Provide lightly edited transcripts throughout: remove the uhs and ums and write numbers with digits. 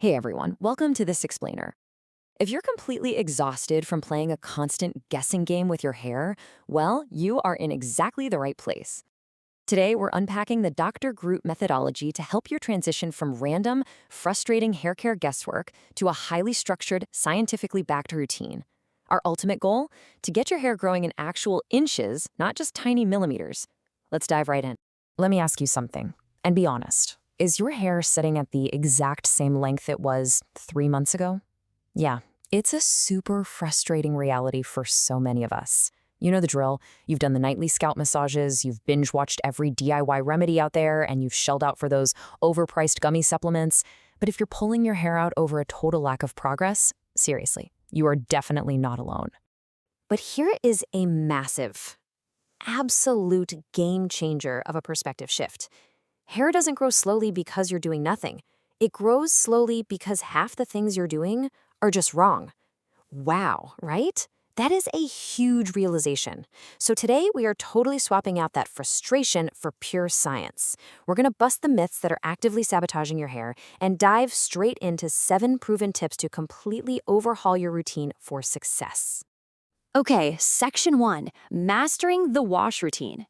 Hey everyone, welcome to This Explainer. If you're completely exhausted from playing a constant guessing game with your hair, well, you are in exactly the right place. Today, we're unpacking the Dr. Groot methodology to help you transition from random, frustrating hair care guesswork to a highly structured, scientifically backed routine. Our ultimate goal? To get your hair growing in actual inches, not just tiny millimeters. Let's dive right in. Let me ask you something, and be honest. Is your hair sitting at the exact same length it was 3 months ago? Yeah, it's a super frustrating reality for so many of us. You know the drill. You've done the nightly scalp massages, you've binge-watched every DIY remedy out there, and you've shelled out for those overpriced gummy supplements. But if you're pulling your hair out over a total lack of progress, seriously, you are definitely not alone. But here is a massive, absolute game changer of a perspective shift. Hair doesn't grow slowly because you're doing nothing. It grows slowly because half the things you're doing are just wrong. Wow, right? That is a huge realization. So today we are totally swapping out that frustration for pure science. We're going to bust the myths that are actively sabotaging your hair and dive straight into 7 proven tips to completely overhaul your routine for success. Okay, section 1, mastering the wash routine.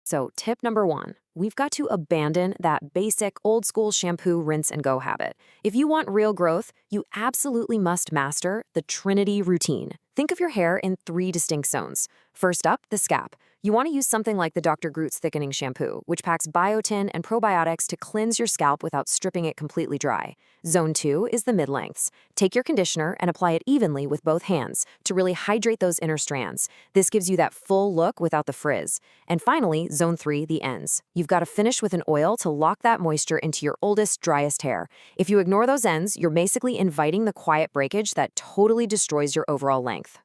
So tip number 1, we've got to abandon that basic old school shampoo, rinse, and go habit. If you want real growth, you absolutely must master the Trinity routine. Think of your hair in 3 distinct zones. First up, the scalp. You want to use something like the Dr. Groot's thickening shampoo, which packs biotin and probiotics to cleanse your scalp without stripping it completely dry. Zone 2 is the mid-lengths. Take your conditioner and apply it evenly with both hands to really hydrate those inner strands. This gives you that full look without the frizz. And finally, Zone 3, the ends. You've got to finish with an oil to lock that moisture into your oldest, driest hair. If you ignore those ends, you're basically inviting the quiet breakage that totally destroys your overall length.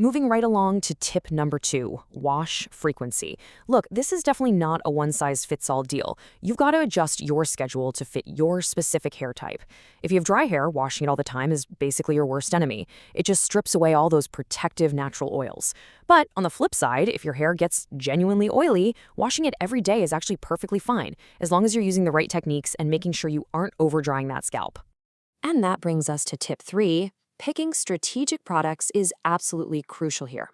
Moving right along to tip number 2, wash frequency. Look, this is definitely not a one-size-fits-all deal. You've got to adjust your schedule to fit your specific hair type. If you have dry hair, washing it all the time is basically your worst enemy. It just strips away all those protective natural oils. But on the flip side, if your hair gets genuinely oily, washing it every day is actually perfectly fine, as long as you're using the right techniques and making sure you aren't over-drying that scalp. And that brings us to tip 3. Picking strategic products is absolutely crucial here.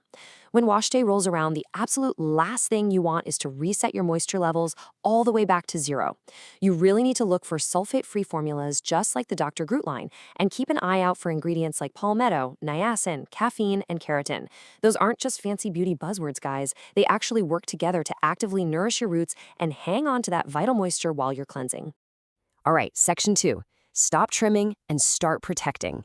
When wash day rolls around, the absolute last thing you want is to reset your moisture levels all the way back to 0. You really need to look for sulfate-free formulas just like the Dr. Groot line, and keep an eye out for ingredients like palmetto, niacin, caffeine, and keratin. Those aren't just fancy beauty buzzwords, guys. They actually work together to actively nourish your roots and hang on to that vital moisture while you're cleansing. All right, section 2. Stop trimming and start protecting.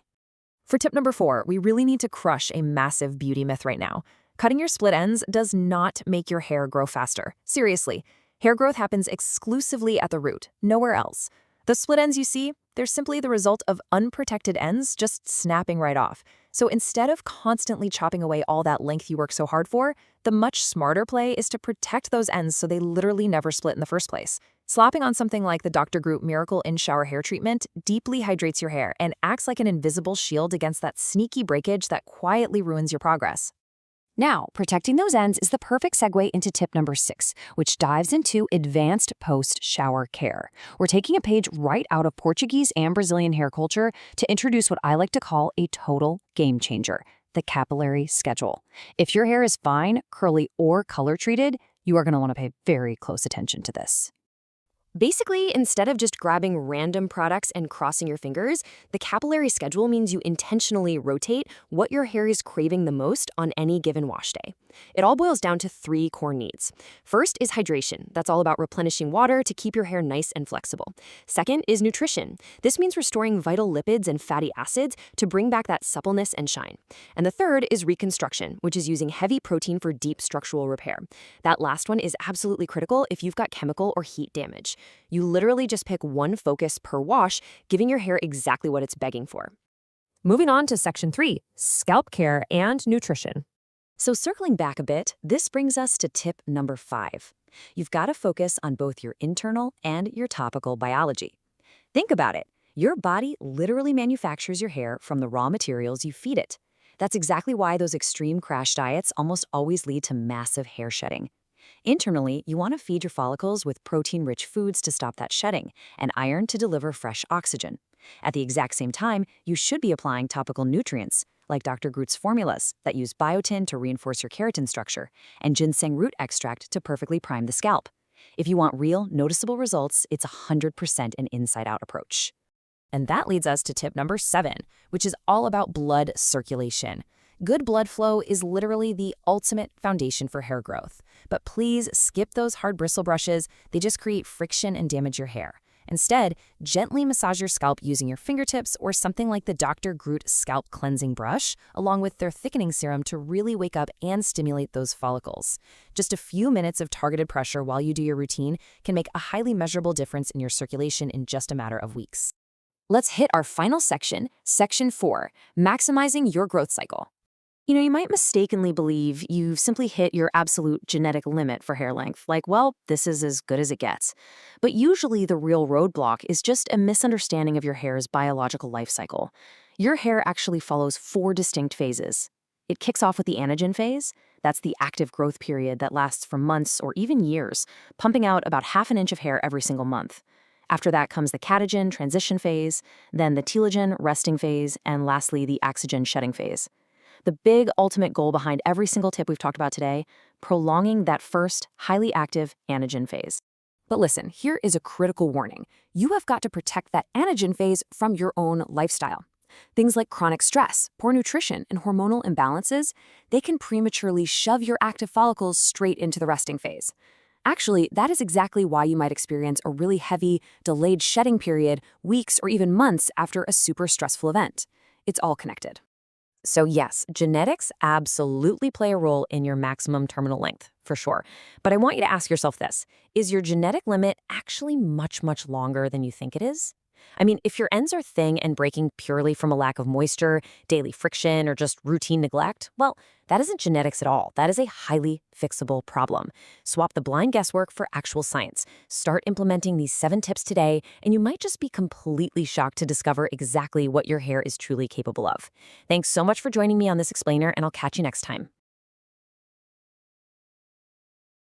For tip number 4, we really need to crush a massive beauty myth right now. Cutting your split ends does not make your hair grow faster. Seriously, hair growth happens exclusively at the root, nowhere else. The split ends you see, they're simply the result of unprotected ends just snapping right off. So instead of constantly chopping away all that length you work so hard for, the much smarter play is to protect those ends so they literally never split in the first place. Slapping on something like the Dr. Groot Miracle In-Shower Hair Treatment deeply hydrates your hair and acts like an invisible shield against that sneaky breakage that quietly ruins your progress. Now, protecting those ends is the perfect segue into tip number 6, which dives into advanced post-shower care. We're taking a page right out of Portuguese and Brazilian hair culture to introduce what I like to call a total game changer, the capillary schedule. If your hair is fine, curly, or color-treated, you are going to want to pay very close attention to this. Basically, instead of just grabbing random products and crossing your fingers, the capillary schedule means you intentionally rotate what your hair is craving the most on any given wash day. It all boils down to 3 core needs. First is hydration. That's all about replenishing water to keep your hair nice and flexible. Second is nutrition. This means restoring vital lipids and fatty acids to bring back that suppleness and shine. And the third is reconstruction, which is using heavy protein for deep structural repair. That last one is absolutely critical if you've got chemical or heat damage. You literally just pick one focus per wash, giving your hair exactly what it's begging for. Moving on to section 3, scalp care and nutrition. So circling back a bit, this brings us to tip number 5. You've got to focus on both your internal and your topical biology. Think about it. Your body literally manufactures your hair from the raw materials you feed it. That's exactly why those extreme crash diets almost always lead to massive hair shedding. Internally, you want to feed your follicles with protein-rich foods to stop that shedding, and iron to deliver fresh oxygen. At the exact same time, you should be applying topical nutrients, like Dr. Groot's formulas that use biotin to reinforce your keratin structure, and ginseng root extract to perfectly prime the scalp. If you want real, noticeable results, it's 100% an inside-out approach. And that leads us to tip number 7, which is all about blood circulation. Good blood flow is literally the ultimate foundation for hair growth. But please skip those hard bristle brushes. They just create friction and damage your hair. Instead, gently massage your scalp using your fingertips or something like the Dr. Groot Scalp Cleansing Brush, along with their thickening serum to really wake up and stimulate those follicles. Just a few minutes of targeted pressure while you do your routine can make a highly measurable difference in your circulation in just a matter of weeks. Let's hit our final section, Section 4, maximizing your growth cycle. You might mistakenly believe you've simply hit your absolute genetic limit for hair length, like, well, this is as good as it gets. But usually the real roadblock is just a misunderstanding of your hair's biological life cycle. Your hair actually follows 4 distinct phases. It kicks off with the anagen phase. That's the active growth period that lasts for months or even years, pumping out about half an inch of hair every single month. After that comes the catagen transition phase, then the telogen resting phase, and lastly, the axogen shedding phase. The big ultimate goal behind every single tip we've talked about today, prolonging that first, highly active anagen phase. But listen, here is a critical warning. You have got to protect that anagen phase from your own lifestyle. Things like chronic stress, poor nutrition, and hormonal imbalances, they can prematurely shove your active follicles straight into the resting phase. Actually, that is exactly why you might experience a really heavy, delayed shedding period weeks or even months after a super stressful event. It's all connected. So yes, genetics absolutely play a role in your maximum terminal length, for sure. But I want you to ask yourself this. Is your genetic limit actually much, much longer than you think it is? I mean, if your ends are thin and breaking purely from a lack of moisture, daily friction, or just routine neglect, well, that isn't genetics at all. That is a highly fixable problem. Swap the blind guesswork for actual science. Start implementing these 7 tips today, and you might just be completely shocked to discover exactly what your hair is truly capable of. Thanks so much for joining me on this explainer, and I'll catch you next time.